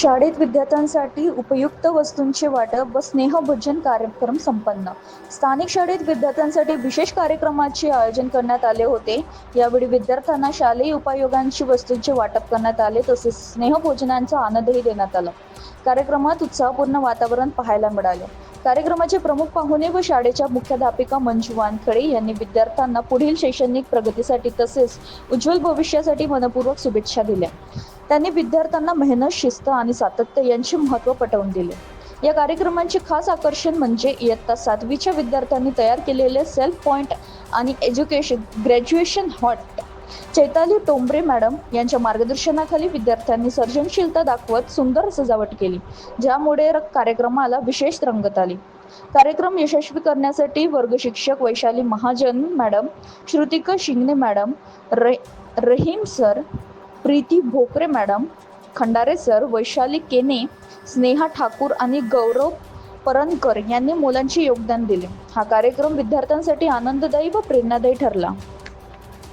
शाळेत विद्यार्थ्यांसाठी उपयुक्त वस्तूंचे वाटप व स्नेहभोजन कार्यक्रम संपन्न. स्थानिक शाळेत विद्यार्थ्यांसाठी विशेष कार्यक्रमाचे आयोजन करण्यात आले होते. यावेळी विद्यार्थ्यांना शालेय उपयोगांची वस्तूंचे वाटप करण्यात आले, तसेच स्नेहभोजनाचा आनंदही देण्यात आला. कार्यक्रमात उत्साहपूर्ण वातावरण पाहायला मिळाले. कार्यक्रमाचे प्रमुख पाहुणे व शाळेच्या मुख्याध्यापिका मंजू वानखडे यांनी विद्यार्थ्यांना पुढील शैक्षणिक प्रगतीसाठी तसेच उज्ज्वल भविष्यासाठी मनपूर्वक शुभेच्छा दिल्या. त्यांनी विद्यार्थ्यांना मेहनत, शिस्त आणि सातत्य यांचे महत्त्व पटवून दिले. या कार्यक्रमाचे खास आकर्षण म्हणजे इयत्ता 7वीच्या विद्यार्थ्यांनी तयार केलेले सेल्फ पॉइंट आणि graduation hot. Chaitali Tombre madam यांच्या मार्गदर्शनाखाली विद्यार्थ्यांनी सर्जनशीलता दाखवत सुंदर सजावट केली, ज्यामुळे कार्यक्रमाला विशेष रंगत आली. कार्यक्रम यशस्वी करण्यासाठी वर्ग शिक्षक Vaishali Mahajan madam, Shrutika Shingane madam, Rahim sir, Preeti Bhokare madam, Khandare sir, Vaishali Kene, Sneha Thakur आणि गौरव परनकर यांनी मोलांचे योगदान दिले. हा कार्यक्रम विद्यार्थ्यांसाठी आनंददायी व प्रेरणादायी ठरला.